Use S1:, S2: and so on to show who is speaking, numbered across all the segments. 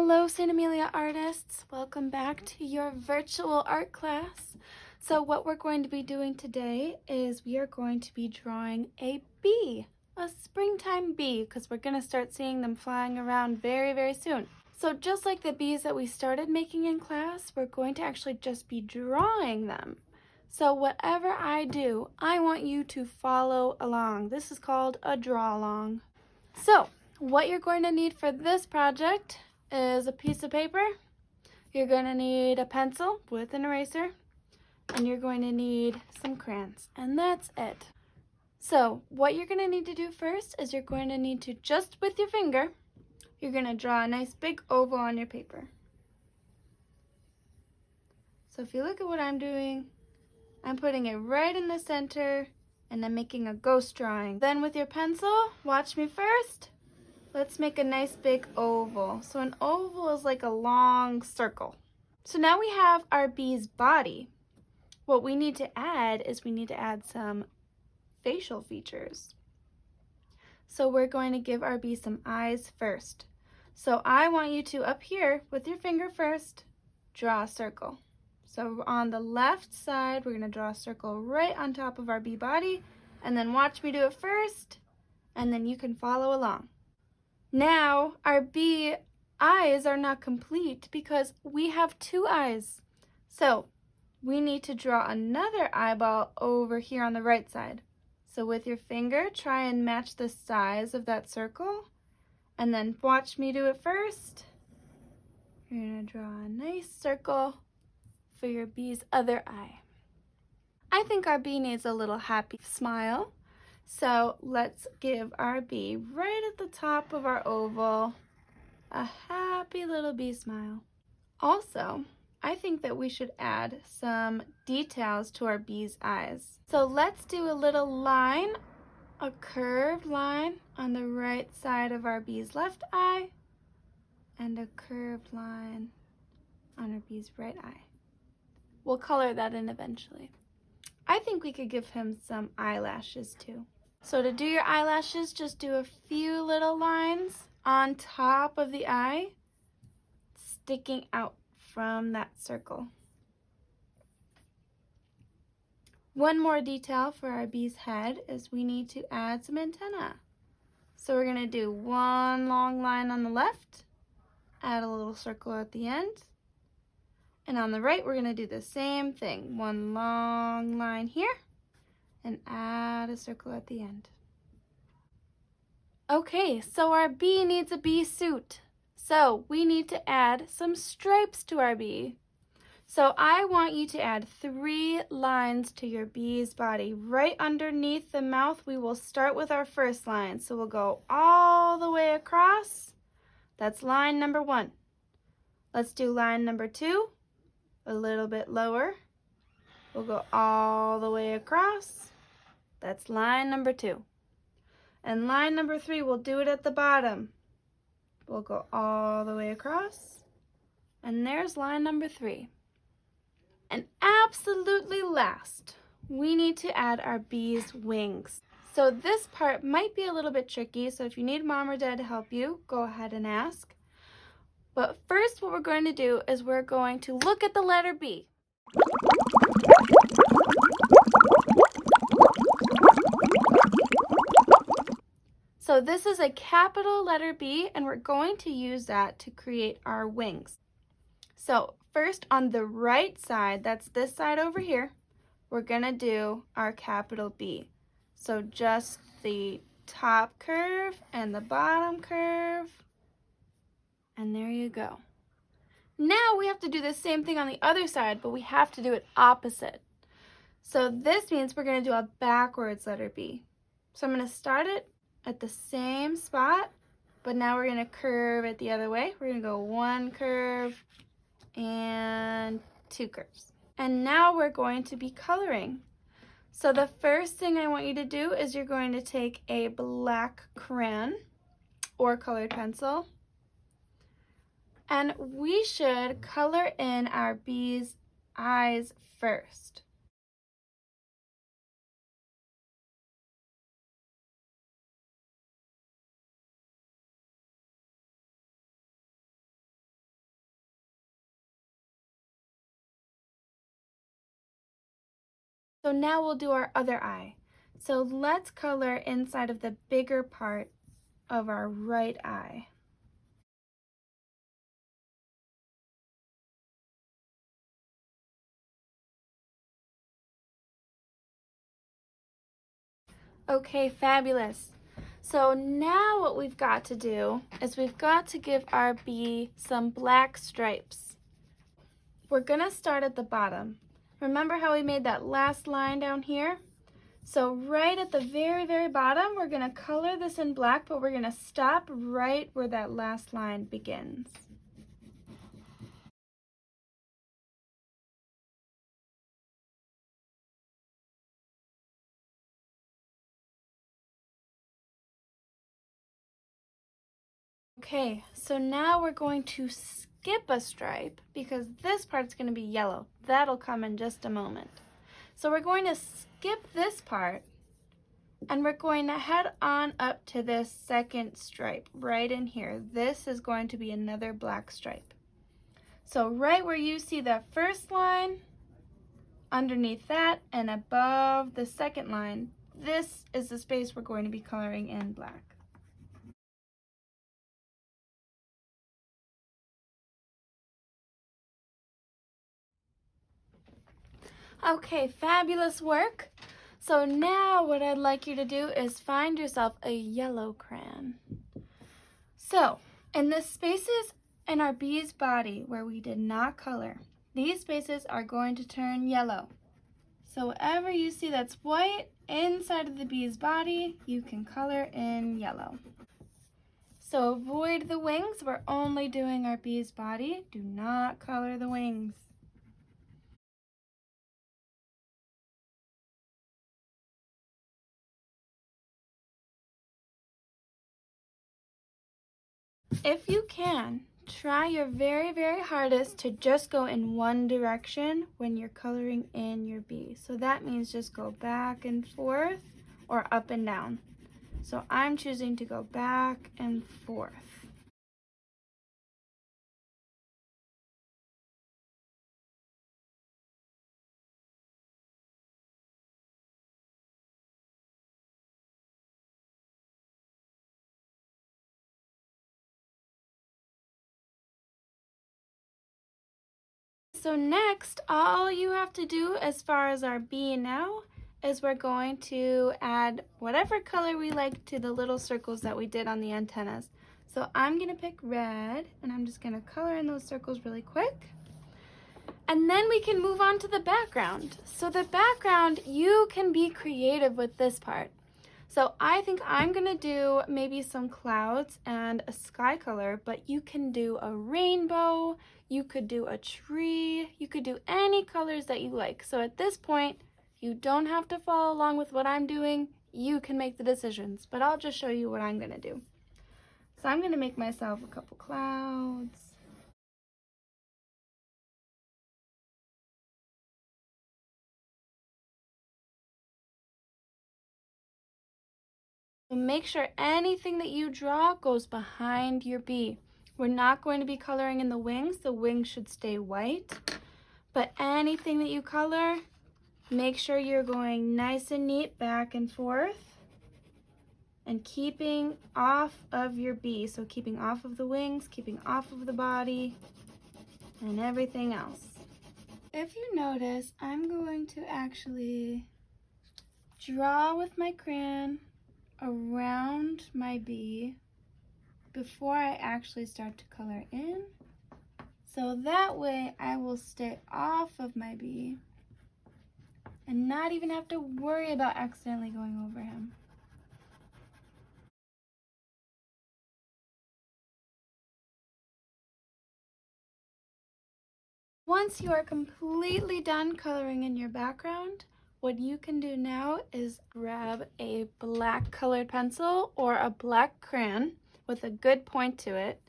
S1: Hello, St. Amelia artists. Welcome back to your virtual art class. So what we're going to be doing today is we are going to be drawing a bee, a springtime bee, because we're going to start seeing them flying around very, very soon. So just like the bees that we started making in class, we're going to actually just be drawing them. So whatever I do, I want you to follow along. This is called a draw along. So what you're going to need for this project is a piece of paper. You're going to need a pencil with an eraser, and you're going to need some crayons, and that's it. So what you're going to need to do first is you're going to need to, just with your finger, you're going to draw a nice big oval on your paper. So if you look at what I'm doing, I'm putting it right in the center, and I'm making a ghost drawing. Then with your pencil, watch me first. Let's make a nice big oval. So an oval is like a long circle. So now we have our bee's body. What we need to add is we need to add some facial features. So we're going to give our bee some eyes first. So I want you to, up here with your finger first, draw a circle. So on the left side, we're going to draw a circle right on top of our bee body, and then watch me do it first, and then you can follow along. Now, our bee eyes are not complete because we have two eyes. So we need to draw another eyeball over here on the right side. So with your finger, try and match the size of that circle, and then watch me do it first. You're gonna draw a nice circle for your bee's other eye. I think our bee needs a little happy smile. So let's give our bee right at the top of our oval a happy little bee smile. Also, I think that we should add some details to our bee's eyes. So let's do a little line, a curved line on the right side of our bee's left eye, and a curved line on our bee's right eye. We'll color that in eventually. I think we could give him some eyelashes too. So to do your eyelashes, just do a few little lines on top of the eye, sticking out from that circle. One more detail for our bee's head is we need to add some antennae. So we're going to do one long line on the left, add a little circle at the end, and on the right we're going to do the same thing. One long line here, and add a circle at the end. Okay, so our bee needs a bee suit. So we need to add some stripes to our bee. So I want you to add 3 lines to your bee's body. Right underneath the mouth, we will start with our first line. So we'll go all the way across. That's line number 1. Let's do line number 2, a little bit lower. We'll go all the way across. That's line number 2. And line number 3, we'll do it at the bottom. We'll go all the way across. And there's line number 3. And absolutely last, we need to add our bee's wings. So this part might be a little bit tricky, so if you need mom or dad to help you, go ahead and ask. But first what we're going to do is we're going to look at the letter B. So this is a capital letter B, and we're going to use that to create our wings. So first on the right side, that's this side over here, we're gonna do our capital B. So just the top curve and the bottom curve, and there you go. Now we have to do the same thing on the other side, but we have to do it opposite. So this means we're gonna do a backwards letter B. So I'm gonna start it at the same spot, but now we're gonna curve it the other way. We're gonna go 1 curve and 2 curves. And now we're going to be coloring. So the first thing I want you to do is you're going to take a black crayon or colored pencil, and we should color in our bee's eyes first. So now we'll do our other eye. So let's color inside of the bigger part of our right eye. Okay, fabulous. So now what we've got to do is we've got to give our bee some black stripes. We're gonna start at the bottom. Remember how we made that last line down here? So right at the very, very bottom, we're gonna color this in black, but we're gonna stop right where that last line begins. Okay, so now we're going to skip a stripe because this part's going to be yellow. That'll come in just a moment. So we're going to skip this part and we're going to head on up to this second stripe right in here. This is going to be another black stripe. So right where you see that first line, underneath that and above the second line, this is the space we're going to be coloring in black. Okay, fabulous work. So now what I'd like you to do is find yourself a yellow crayon. So in the spaces in our bee's body where we did not color, these spaces are going to turn yellow. So whatever you see that's white inside of the bee's body, you can color in yellow. So avoid the wings. We're only doing our bee's body. Do not color the wings. If you can, try your very, very hardest to just go in one direction when you're coloring in your bee. So that means just go back and forth or up and down. So I'm choosing to go back and forth. So next, all you have to do as far as our bee now is we're going to add whatever color we like to the little circles that we did on the antennas. So I'm gonna pick red and I'm just gonna color in those circles really quick. And then we can move on to the background. So the background, you can be creative with this part. So I think I'm gonna do maybe some clouds and a sky color, but you can do a rainbow, you could do a tree, you could do any colors that you like. So at this point, you don't have to follow along with what I'm doing. You can make the decisions, but I'll just show you what I'm gonna do. So I'm gonna make myself a couple clouds. So make sure anything that you draw goes behind your bee. We're not going to be coloring in the wings. The wings should stay white. But anything that you color, make sure you're going nice and neat back and forth and keeping off of your bee. So keeping off of the wings, keeping off of the body, and everything else. If you notice, I'm going to actually draw with my crayon around my bee before I actually start to color in. So that way I will stay off of my bee and not even have to worry about accidentally going over him. Once you are completely done coloring in your background, what you can do now is grab a black colored pencil or a black crayon with a good point to it,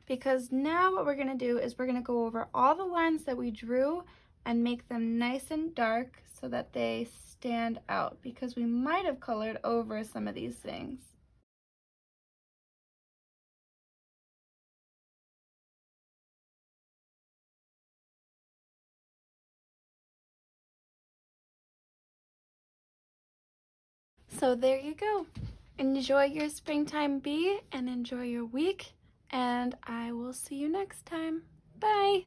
S1: because now what we're going to do is we're going to go over all the lines that we drew and make them nice and dark so that they stand out, because we might have colored over some of these things. So there you go. Enjoy your springtime bee and enjoy your week, and I will see you next time. Bye!